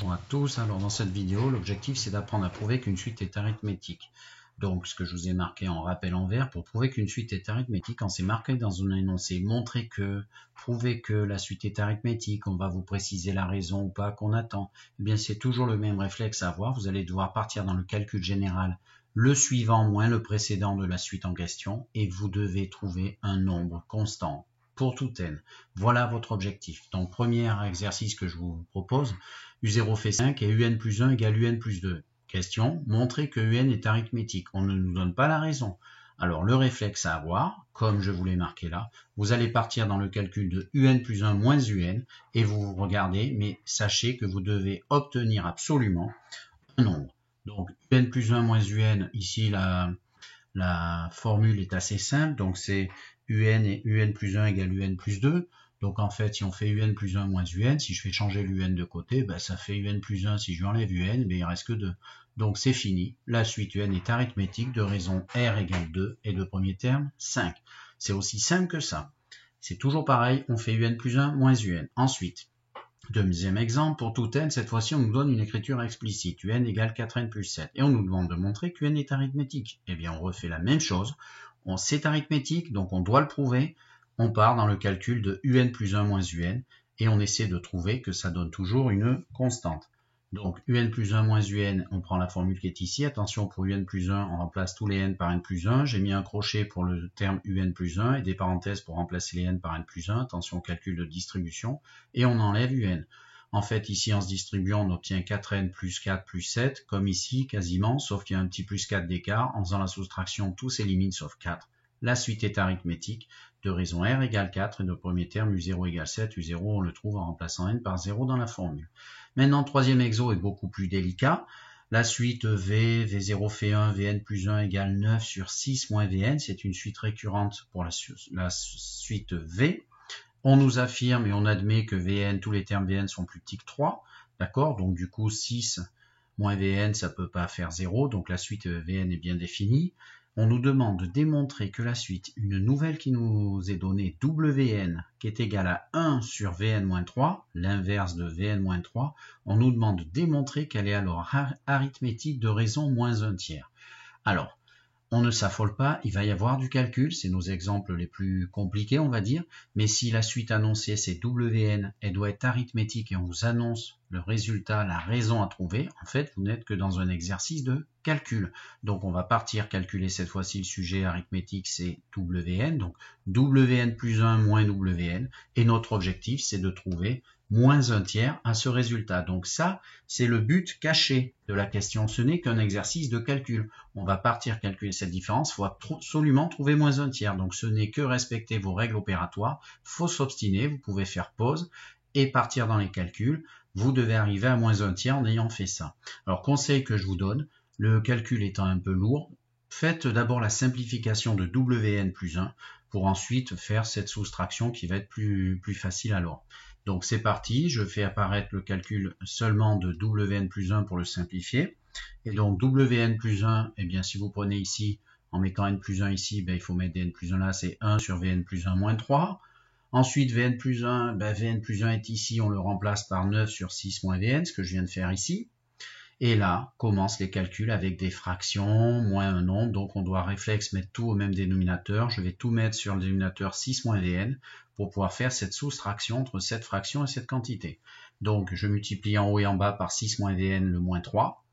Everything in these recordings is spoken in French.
Bonjour à tous. Alors dans cette vidéo, l'objectif c'est d'apprendre à prouver qu'une suite est arithmétique. Donc ce que je vous ai marqué en rappel en vert, pour prouver qu'une suite est arithmétique, quand c'est marqué dans un énoncé, montrer que, prouver que la suite est arithmétique, on va vous préciser la raison ou pas qu'on attend. Eh bien c'est toujours le même réflexe à avoir. Vous allez devoir partir dans le calcul général, le suivant moins le précédent de la suite en question, et vous devez trouver un nombre constant pour tout n. Voilà votre objectif. Donc, premier exercice que je vous propose, U0 fait 5 et UN plus 1 égale UN plus 2. Question, montrer que UN est arithmétique. On ne nous donne pas la raison. Alors, le réflexe à avoir, comme je vous l'ai marqué là, vous allez partir dans le calcul de UN plus 1 moins UN et vous regardez, mais sachez que vous devez obtenir absolument un nombre. Donc, UN plus 1 moins UN, ici, la formule est assez simple, donc c'est UN et UN plus 1 égale UN plus 2. Donc en fait, si on fait UN plus 1 moins UN, si je fais changer l'UN de côté, ben, ça fait UN plus 1. Si je lui enlève UN, ben, il reste que 2. Donc c'est fini. La suite UN est arithmétique de raison R égale 2 et le premier terme 5. C'est aussi simple que ça. C'est toujours pareil, on fait UN plus 1 moins UN. Ensuite, deuxième exemple, pour tout n, cette fois-ci, on nous donne une écriture explicite. UN égale 4n plus 7. Et on nous demande de montrer que UN est arithmétique. Eh bien, on refait la même chose. C'est arithmétique, donc on doit le prouver. On part dans le calcul de UN plus 1 moins UN. Et on essaie de trouver que ça donne toujours une constante. Donc, UN plus 1 moins UN, on prend la formule qui est ici. Attention, pour UN plus 1, on remplace tous les n par n plus 1. J'ai mis un crochet pour le terme UN plus 1 et des parenthèses pour remplacer les n par n plus 1. Attention au calcul de distribution. Et on enlève UN. En fait, ici, en se distribuant, on obtient 4n plus 4 plus 7, comme ici, quasiment, sauf qu'il y a un petit plus 4 d'écart. En faisant la soustraction, tout s'élimine sauf 4. La suite est arithmétique de raison R égale 4 et de premier terme U0 égale 7. U0, on le trouve en remplaçant n par 0 dans la formule. Maintenant, troisième exo est beaucoup plus délicat. La suite V0 fait 1, Vn plus 1 égale 9 sur 6 moins Vn. C'est une suite récurrente pour la suite V. On nous affirme et on admet que Vn, tous les termes Vn sont plus petits que 3. D'accord? Donc du coup, 6 moins Vn, ça ne peut pas faire 0. Donc la suite Vn est bien définie. On nous demande de démontrer que la suite, une nouvelle qui nous est donnée, Wn, qui est égale à 1 sur Vn-3, l'inverse de Vn-3, on nous demande de démontrer qu'elle est alors arithmétique de raison moins 1 tiers. Alors, on ne s'affole pas, il va y avoir du calcul, c'est nos exemples les plus compliqués, on va dire, mais si la suite annoncée c'est Wn, elle doit être arithmétique et on vous annonce le résultat, la raison à trouver, en fait, vous n'êtes que dans un exercice de calcul. Donc, on va partir calculer cette fois-ci le sujet arithmétique, c'est Wn, donc Wn plus 1 moins Wn, et notre objectif, c'est de trouver moins 1 tiers à ce résultat. Donc ça, c'est le but caché de la question. Ce n'est qu'un exercice de calcul. On va partir calculer cette différence. Il faut absolument trouver moins 1 tiers. Donc ce n'est que respecter vos règles opératoires. Il faut s'obstiner. Vous pouvez faire pause et partir dans les calculs. Vous devez arriver à moins 1 tiers en ayant fait ça. Alors conseil que je vous donne, le calcul étant un peu lourd, faites d'abord la simplification de Wn plus 1 pour ensuite faire cette soustraction qui va être plus facile alors. Donc c'est parti, je fais apparaître le calcul seulement de Wn plus 1 pour le simplifier. Et donc Wn plus 1, eh bien si vous prenez ici, en mettant n plus 1 ici, ben, il faut mettre des n plus 1 là, c'est 1 sur Vn plus 1 moins 3. Ensuite Vn plus 1, ben, Vn plus 1 est ici, on le remplace par 9 sur 6 moins Vn, ce que je viens de faire ici. Et là, commencent les calculs avec des fractions, moins un nombre, donc on doit réflexe mettre tout au même dénominateur. Je vais tout mettre sur le dénominateur 6 moins Vn pour pouvoir faire cette soustraction entre cette fraction et cette quantité. Donc je multiplie en haut et en bas par 6 moins Vn le moins 3,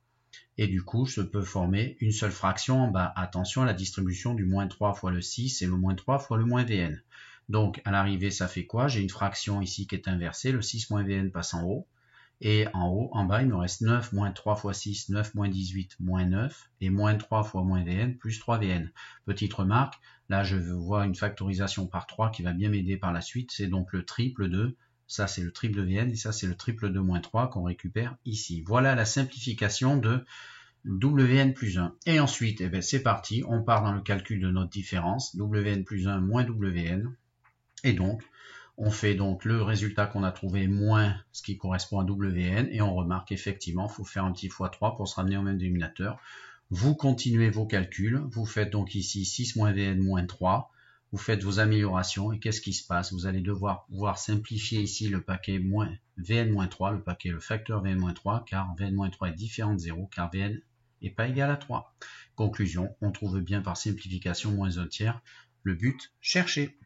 et du coup je peux former une seule fraction en bas. Attention à la distribution du moins 3 fois le 6 et le moins 3 fois le moins Vn. Donc à l'arrivée ça fait quoi? J'ai une fraction ici qui est inversée, le 6 moins Vn passe en haut. Et en haut, en bas, il me reste 9 moins 3 fois 6, 9 moins 18, moins 9, et moins 3 fois moins Vn, plus 3Vn. Petite remarque, là je vois une factorisation par 3 qui va bien m'aider par la suite, c'est donc le triple de, ça c'est le triple de Vn, et ça c'est le triple de moins 3 qu'on récupère ici. Voilà la simplification de Wn plus 1. Et ensuite, eh bien, c'est parti, on part dans le calcul de notre différence, Wn plus 1 moins Wn, et donc, on fait donc le résultat qu'on a trouvé moins ce qui correspond à Wn et on remarque effectivement il faut faire un petit x3 pour se ramener au même dénominateur. Vous continuez vos calculs, vous faites donc ici 6 moins Vn moins 3, vous faites vos améliorations et qu'est-ce qui se passe? Vous allez devoir pouvoir simplifier ici le paquet Vn-3, le facteur Vn-3, car Vn-3 est différent de 0, car Vn n'est pas égal à 3. Conclusion, on trouve bien par simplification moins un tiers le but cherché.